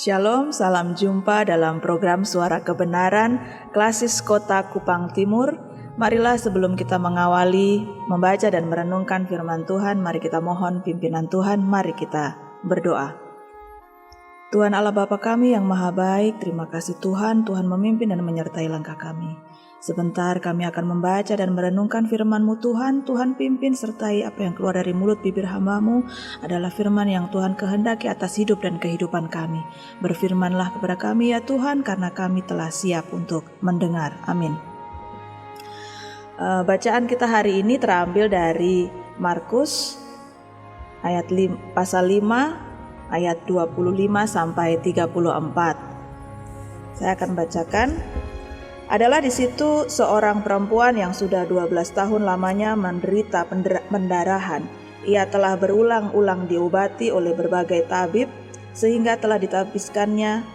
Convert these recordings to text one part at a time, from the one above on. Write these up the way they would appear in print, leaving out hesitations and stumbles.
Shalom, salam jumpa dalam program Suara Kebenaran Klasis Kota Kupang Timur. Marilah sebelum kita mengawali, membaca dan merenungkan firman Tuhan, mari kita mohon pimpinan Tuhan, mari kita berdoa. Tuhan Allah Bapa kami yang maha baik, terima kasih Tuhan, Tuhan memimpin dan menyertai langkah kami. Sebentar kami akan membaca dan merenungkan firman-Mu Tuhan. Tuhan pimpin sertai apa yang keluar dari mulut bibir hamba-Mu adalah firman yang Tuhan kehendaki atas hidup dan kehidupan kami. Berfirmanlah kepada kami ya Tuhan, karena kami telah siap untuk mendengar. Amin. Bacaan kita hari ini terambil dari Markus pasal 5 ayat 25 sampai 34. Saya akan bacakan. Adalah di situ seorang perempuan yang sudah 12 tahun lamanya menderita pendarahan. Ia telah berulang-ulang diobati oleh berbagai tabib sehingga telah ditabiskannya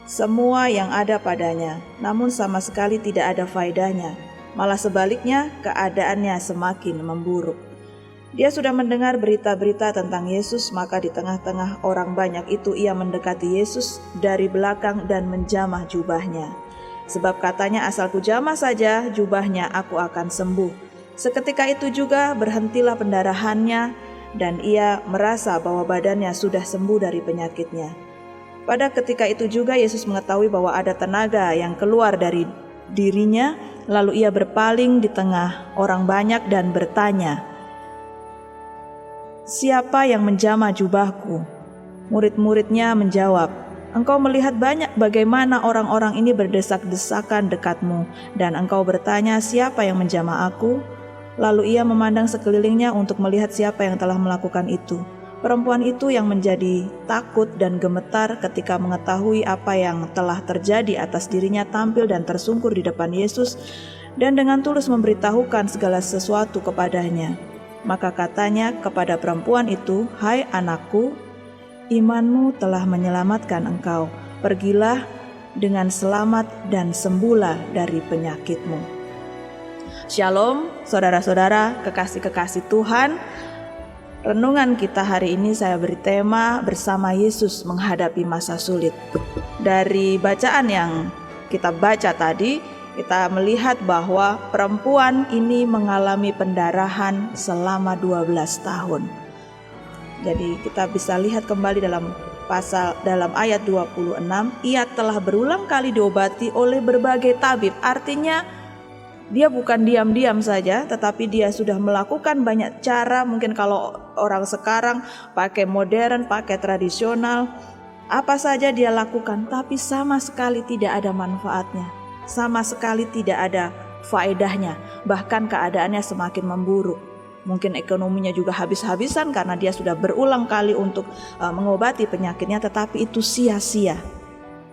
semua yang ada padanya, namun sama sekali tidak ada faedahnya. Malah sebaliknya, keadaannya semakin memburuk. Dia sudah mendengar berita-berita tentang Yesus, maka di tengah-tengah orang banyak itu ia mendekati Yesus dari belakang dan menjamah jubahnya. Sebab katanya, asalku jamah saja jubahnya, aku akan sembuh. Seketika itu juga berhentilah pendarahannya dan ia merasa bahwa badannya sudah sembuh dari penyakitnya. Pada ketika itu juga Yesus mengetahui bahwa ada tenaga yang keluar dari dirinya, lalu ia berpaling di tengah orang banyak dan bertanya, "Siapa yang menjamah jubahku?" Murid-muridnya menjawab, "Engkau melihat banyak bagaimana orang-orang ini berdesak-desakan dekatmu, dan engkau bertanya, siapa yang menjamah aku?" Lalu ia memandang sekelilingnya untuk melihat siapa yang telah melakukan itu. Perempuan itu yang menjadi takut dan gemetar ketika mengetahui apa yang telah terjadi atas dirinya tampil dan tersungkur di depan Yesus, dan dengan tulus memberitahukan segala sesuatu kepadanya. Maka katanya kepada perempuan itu, "Hai anakku, imanmu telah menyelamatkan engkau. Pergilah dengan selamat dan sembuhlah dari penyakitmu." Shalom, saudara-saudara, kekasih-kekasih Tuhan. Renungan kita hari ini saya beri tema bersama Yesus menghadapi masa sulit. Dari bacaan yang kita baca tadi, kita melihat bahwa perempuan ini mengalami pendarahan selama 12 tahun. Jadi kita bisa lihat kembali dalam ayat 26, ia telah berulang kali diobati oleh berbagai tabib. Artinya dia bukan diam-diam saja, tetapi dia sudah melakukan banyak cara. Mungkin kalau orang sekarang pakai modern, pakai tradisional, apa saja dia lakukan, tapi sama sekali tidak ada manfaatnya, sama sekali tidak ada faedahnya. Bahkan keadaannya semakin memburuk. Mungkin ekonominya juga habis-habisan karena dia sudah berulang kali untuk mengobati penyakitnya, tetapi itu sia-sia.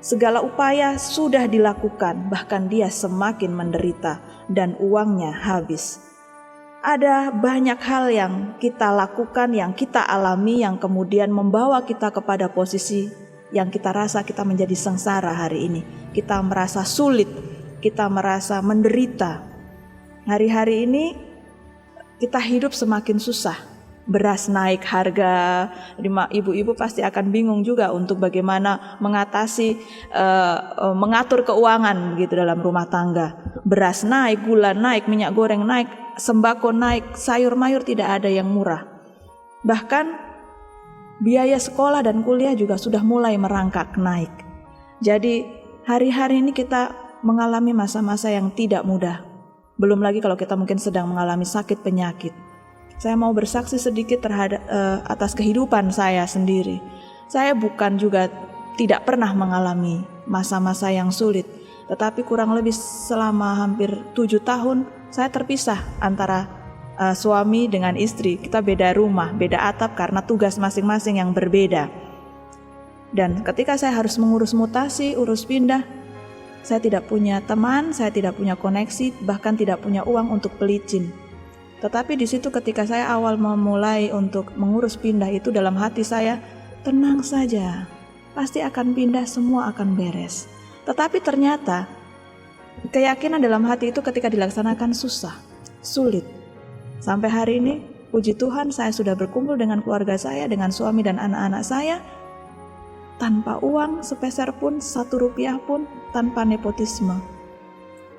Segala upaya sudah dilakukan, bahkan dia semakin menderita dan uangnya habis. Ada banyak hal yang kita lakukan, yang kita alami, yang kemudian membawa kita kepada posisi yang kita rasa kita menjadi sengsara hari ini. Kita merasa sulit, kita merasa menderita. Hari-hari ini kita hidup semakin susah. Beras naik harga, ibu-ibu pasti akan bingung juga untuk bagaimana mengatasi, mengatur keuangan gitu dalam rumah tangga. Beras naik, gula naik, minyak goreng naik, sembako naik, sayur mayur tidak ada yang murah. Bahkan biaya sekolah dan kuliah juga sudah mulai merangkak naik. Jadi hari-hari ini kita mengalami masa-masa yang tidak mudah. Belum lagi kalau kita mungkin sedang mengalami sakit penyakit. Saya mau bersaksi sedikit atas kehidupan saya sendiri. Saya bukan juga tidak pernah mengalami masa-masa yang sulit, tetapi kurang lebih selama hampir 7 tahun saya terpisah antara suami dengan istri. Kita beda rumah, beda atap karena tugas masing-masing yang berbeda. Dan ketika saya harus mengurus mutasi, urus pindah, saya tidak punya teman, saya tidak punya koneksi, bahkan tidak punya uang untuk pelicin. Tetapi di situ ketika saya awal memulai untuk mengurus pindah itu, dalam hati saya, tenang saja, pasti akan pindah, semua akan beres. Tetapi ternyata keyakinan dalam hati itu ketika dilaksanakan susah, sulit. Sampai hari ini, puji Tuhan, saya sudah berkumpul dengan keluarga saya, dengan suami dan anak-anak saya. tanpa uang sepeser pun, 1 rupiah pun, tanpa nepotisme.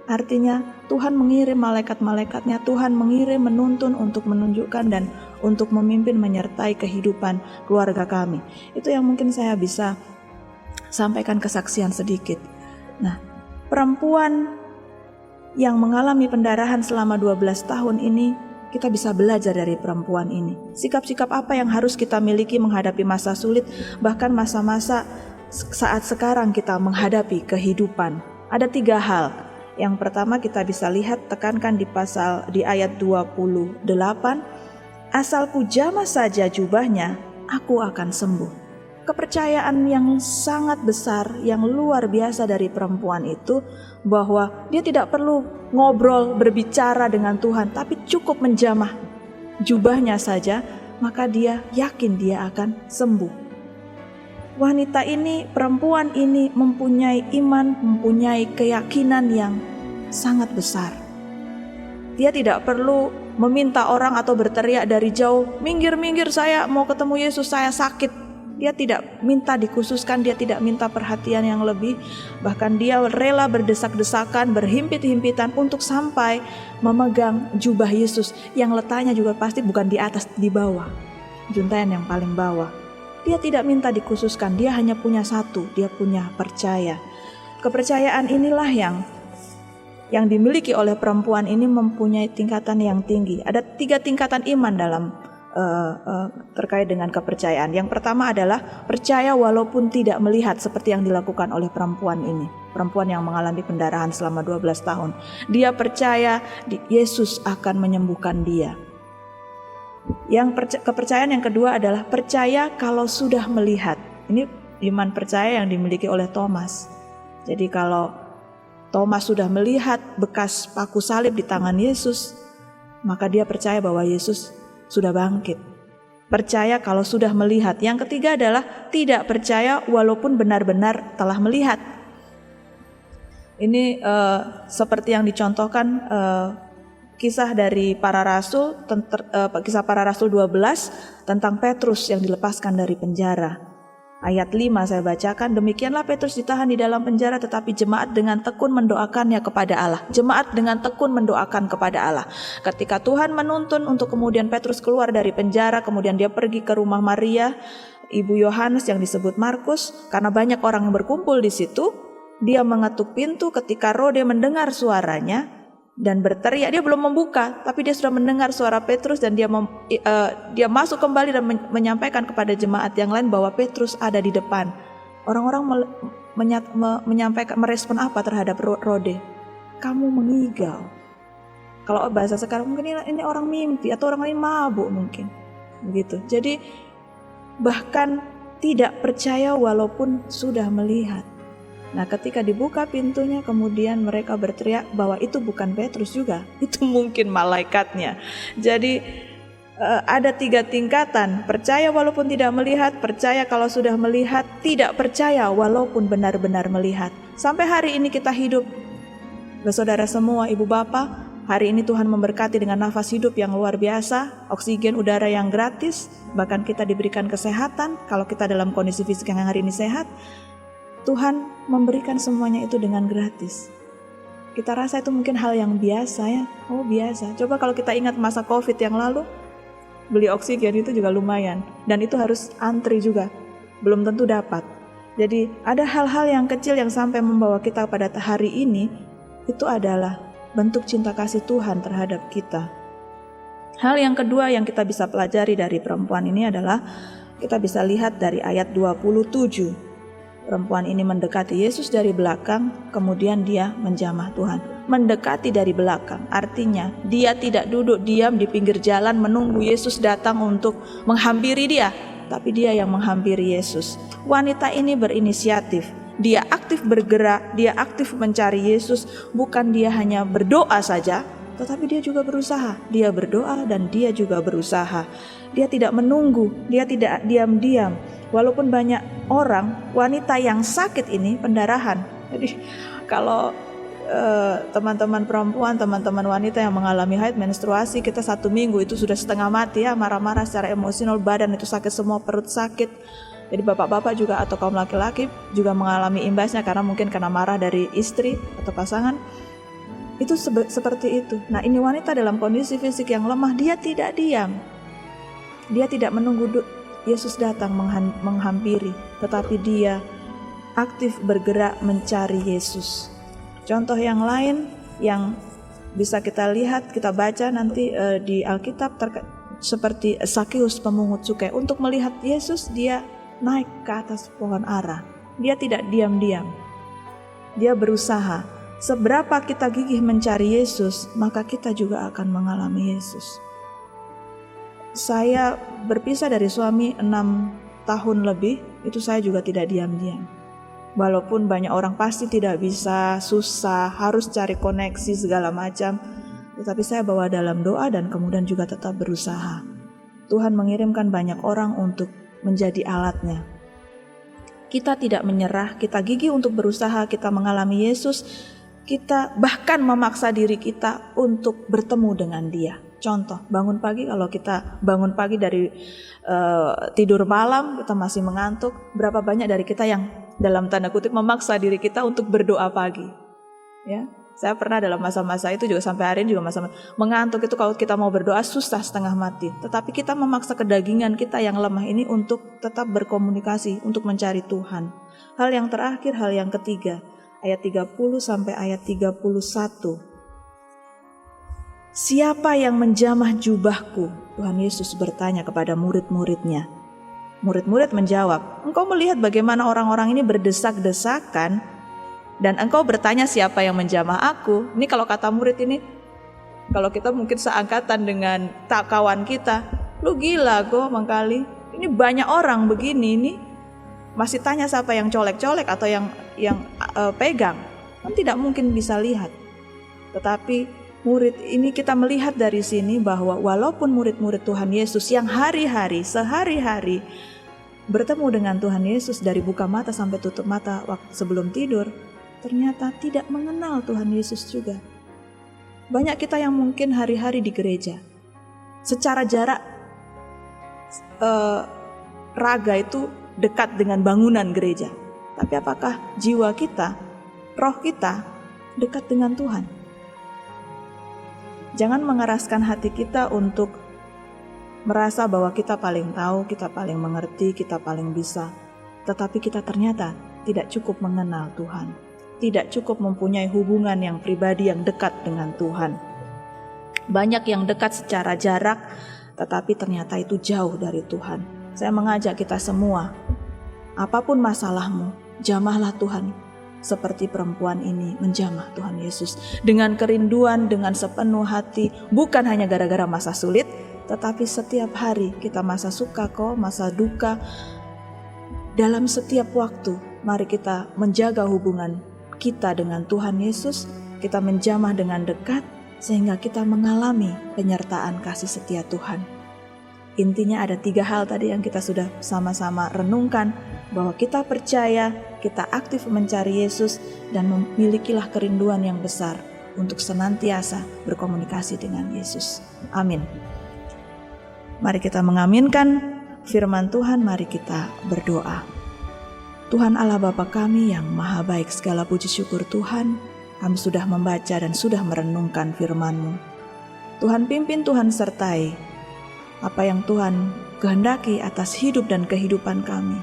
Artinya Tuhan mengirim malaikat-malaikatnya, Tuhan mengirim menuntun untuk menunjukkan dan untuk memimpin menyertai kehidupan keluarga kami. Itu yang mungkin saya bisa sampaikan kesaksian sedikit. Nah, perempuan yang mengalami pendarahan selama 12 tahun ini, kita bisa belajar dari perempuan ini. Sikap-sikap apa yang harus kita miliki menghadapi masa sulit, bahkan masa-masa saat sekarang kita menghadapi kehidupan. Ada 3 hal. Yang pertama kita bisa lihat, tekankan di ayat 28, asal ku jamah saja jubahnya, aku akan sembuh. Kepercayaan yang sangat besar, yang luar biasa dari perempuan itu, bahwa dia tidak perlu ngobrol, berbicara dengan Tuhan, tapi cukup menjamah jubahnya saja, maka dia yakin dia akan sembuh. Wanita ini, perempuan ini mempunyai iman, mempunyai keyakinan yang sangat besar. Dia tidak perlu meminta orang atau berteriak dari jauh, minggir-minggir, saya mau ketemu Yesus, saya sakit. Dia tidak minta dikhususkan, dia tidak minta perhatian yang lebih. Bahkan dia rela berdesak-desakan, berhimpit-himpitan untuk sampai memegang jubah Yesus, yang letaknya juga pasti bukan di atas, di bawah, juntayan yang paling bawah. Dia tidak minta dikhususkan, dia hanya punya satu, dia punya percaya. Kepercayaan inilah yang dimiliki oleh perempuan ini mempunyai tingkatan yang tinggi. Ada 3 tingkatan iman dalam terkait dengan kepercayaan. Yang pertama adalah percaya walaupun tidak melihat, seperti yang dilakukan oleh perempuan ini. Perempuan yang mengalami pendarahan selama 12 tahun. Dia percaya Yesus akan menyembuhkan dia. Kepercayaan yang kedua adalah percaya kalau sudah melihat. Ini iman percaya yang dimiliki oleh Thomas. Jadi kalau Thomas sudah melihat bekas paku salib di tangan Yesus, maka dia percaya bahwa Yesus sudah bangkit. Percaya kalau sudah melihat. Yang ketiga adalah tidak percaya walaupun benar-benar telah melihat. Ini seperti yang dicontohkan kisah dari para rasul, kisah para rasul 12 tentang Petrus yang dilepaskan dari penjara. Ayat 5 saya bacakan, demikianlah Petrus ditahan di dalam penjara, tetapi jemaat dengan tekun mendoakannya kepada Allah. Jemaat dengan tekun mendoakan kepada Allah. Ketika Tuhan menuntun untuk kemudian Petrus keluar dari penjara, kemudian dia pergi ke rumah Maria, ibu Yohanes yang disebut Markus, karena banyak orang yang berkumpul di situ. Dia mengetuk pintu, ketika Rode mendengar suaranya dan berteriak. Dia belum membuka, tapi dia sudah mendengar suara Petrus dan dia masuk kembali dan menyampaikan kepada jemaat yang lain bahwa Petrus ada di depan. Orang-orang menyampaikan, merespon apa terhadap Rode? Kamu mengigau. Kalau bahasa sekarang mungkin ini orang mimpi atau orang lain mabuk mungkin. Begitu. Jadi bahkan tidak percaya walaupun sudah melihat. Nah, ketika dibuka pintunya, kemudian mereka berteriak bahwa itu bukan Petrus juga, itu mungkin malaikatnya. Jadi ada 3 tingkatan, percaya walaupun tidak melihat, percaya kalau sudah melihat, tidak percaya walaupun benar-benar melihat. Sampai hari ini kita hidup, saudara semua, ibu bapak, hari ini Tuhan memberkati dengan nafas hidup yang luar biasa, oksigen udara yang gratis, bahkan kita diberikan kesehatan. Kalau kita dalam kondisi fisik yang hari ini sehat, Tuhan memberikan semuanya itu dengan gratis. Kita rasa itu mungkin hal yang biasa ya. Oh biasa. Coba kalau kita ingat masa COVID yang lalu, beli oksigen itu juga lumayan. Dan itu harus antri juga. Belum tentu dapat. Jadi ada hal-hal yang kecil yang sampai membawa kita pada hari ini, itu adalah bentuk cinta kasih Tuhan terhadap kita. Hal yang kedua yang kita bisa pelajari dari perempuan ini adalah, kita bisa lihat dari ayat 27. Perempuan ini mendekati Yesus dari belakang, kemudian dia menjamah Tuhan. Mendekati dari belakang, artinya dia tidak duduk diam di pinggir jalan menunggu Yesus datang untuk menghampiri dia, tapi dia yang menghampiri Yesus. Wanita ini berinisiatif, dia aktif bergerak, dia aktif mencari Yesus. Bukan dia hanya berdoa saja, tetapi dia juga berusaha. Dia berdoa dan dia juga berusaha. Dia tidak menunggu, dia tidak diam-diam. Walaupun banyak orang, wanita yang sakit ini pendarahan. Jadi kalau teman-teman perempuan, teman-teman wanita yang mengalami haid, menstruasi, kita 1 minggu itu sudah setengah mati ya, marah-marah secara emosional, badan itu sakit semua, perut sakit. Jadi bapak-bapak juga atau kaum laki-laki juga mengalami imbasnya karena mungkin kena marah dari istri atau pasangan. Itu seperti itu. Nah, ini wanita dalam kondisi fisik yang lemah, dia tidak diam. Dia tidak menunggu Yesus datang menghampiri, tetapi dia aktif bergerak mencari Yesus. Contoh yang lain yang bisa kita lihat, kita baca nanti di Alkitab seperti Sakeus pemungut cukai. Untuk melihat Yesus, dia naik ke atas pohon ara. Dia tidak diam-diam. Dia berusaha. Seberapa kita gigih mencari Yesus, maka kita juga akan mengalami Yesus. Saya berpisah dari suami 6 tahun lebih, itu saya juga tidak diam-diam. Walaupun banyak orang pasti tidak bisa, susah, harus cari koneksi segala macam, tetapi saya bawa dalam doa dan kemudian juga tetap berusaha. Tuhan mengirimkan banyak orang untuk menjadi alatnya. Kita tidak menyerah, kita gigih untuk berusaha, kita mengalami Yesus, kita bahkan memaksa diri kita untuk bertemu dengan Dia. Contoh, bangun pagi, kalau kita bangun pagi dari tidur malam, kita masih mengantuk, berapa banyak dari kita yang dalam tanda kutip memaksa diri kita untuk berdoa pagi. Ya, saya pernah dalam masa-masa itu juga sampai hari ini juga masa mengantuk itu, kalau kita mau berdoa susah setengah mati. Tetapi kita memaksa kedagingan kita yang lemah ini untuk tetap berkomunikasi, untuk mencari Tuhan. Hal yang terakhir, hal yang ketiga, ayat 30 sampai ayat 31. Siapa yang menjamah jubahku? Tuhan Yesus bertanya kepada murid-muridnya. Murid-murid menjawab, engkau melihat bagaimana orang-orang ini berdesak-desakan dan engkau bertanya siapa yang menjamah aku. Ini kalau kata murid ini, kalau kita mungkin seangkatan dengan kawan kita, lu gila kok mangkali, ini banyak orang begini, ini masih tanya siapa yang colek-colek atau yang pegang. Kan tidak mungkin bisa lihat. Tetapi murid ini kita melihat dari sini bahwa walaupun murid-murid Tuhan Yesus yang sehari-hari bertemu dengan Tuhan Yesus dari buka mata sampai tutup mata waktu sebelum tidur, ternyata tidak mengenal Tuhan Yesus juga. Banyak kita yang mungkin hari-hari di gereja, secara jarak raga itu dekat dengan bangunan gereja, tapi apakah jiwa kita, roh kita dekat dengan Tuhan? Jangan mengeraskan hati kita untuk merasa bahwa kita paling tahu, kita paling mengerti, kita paling bisa. Tetapi kita ternyata tidak cukup mengenal Tuhan. Tidak cukup mempunyai hubungan yang pribadi yang dekat dengan Tuhan. Banyak yang dekat secara jarak, tetapi ternyata itu jauh dari Tuhan. Saya mengajak kita semua, apapun masalahmu, jamahlah Tuhan. Seperti perempuan ini menjamah Tuhan Yesus dengan kerinduan, dengan sepenuh hati, bukan hanya gara-gara masa sulit, tetapi setiap hari kita masa suka kok, masa duka. Dalam setiap waktu, mari kita menjaga hubungan kita dengan Tuhan Yesus, kita menjamah dengan dekat, sehingga kita mengalami penyertaan kasih setia Tuhan. Intinya ada 3 hal tadi yang kita sudah sama-sama renungkan, bahwa kita percaya, kita aktif mencari Yesus, dan memilikilah kerinduan yang besar untuk senantiasa berkomunikasi dengan Yesus. Amin. Mari kita mengaminkan firman Tuhan, mari kita berdoa. Tuhan Allah Bapa kami yang maha baik, segala puji syukur Tuhan, kami sudah membaca dan sudah merenungkan firman-Mu. Tuhan pimpin, Tuhan sertai apa yang Tuhan kehendaki atas hidup dan kehidupan kami.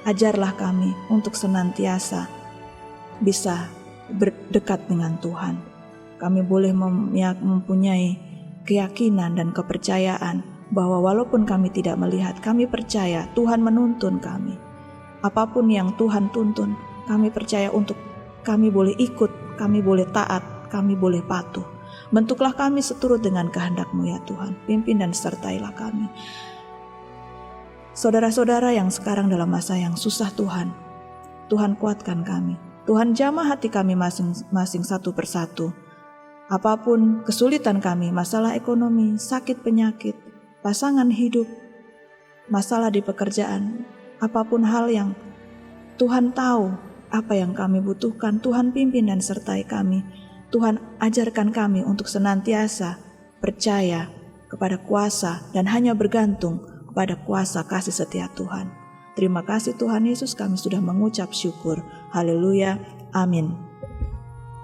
Ajarlah kami untuk senantiasa bisa berdekat dengan Tuhan. Kami boleh mempunyai keyakinan dan kepercayaan bahwa walaupun kami tidak melihat, kami percaya Tuhan menuntun kami. Apapun yang Tuhan tuntun, kami percaya untuk kami boleh ikut, kami boleh taat, kami boleh patuh. Bentuklah kami seturut dengan kehendak-Mu ya Tuhan. Pimpin dan sertailah kami. Saudara-saudara yang sekarang dalam masa yang susah Tuhan, Tuhan kuatkan kami. Tuhan jamah hati kami masing-masing satu persatu. Apapun kesulitan kami, masalah ekonomi, sakit penyakit, pasangan hidup, masalah di pekerjaan, apapun hal yang Tuhan tahu apa yang kami butuhkan, Tuhan pimpin dan sertai kami. Tuhan ajarkan kami untuk senantiasa percaya kepada kuasa dan hanya bergantung kepada kuasa kasih setia Tuhan. Terima kasih Tuhan Yesus, kami sudah mengucap syukur. Haleluya. Amin.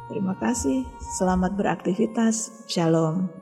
Terima kasih. Selamat beraktivitas. Shalom.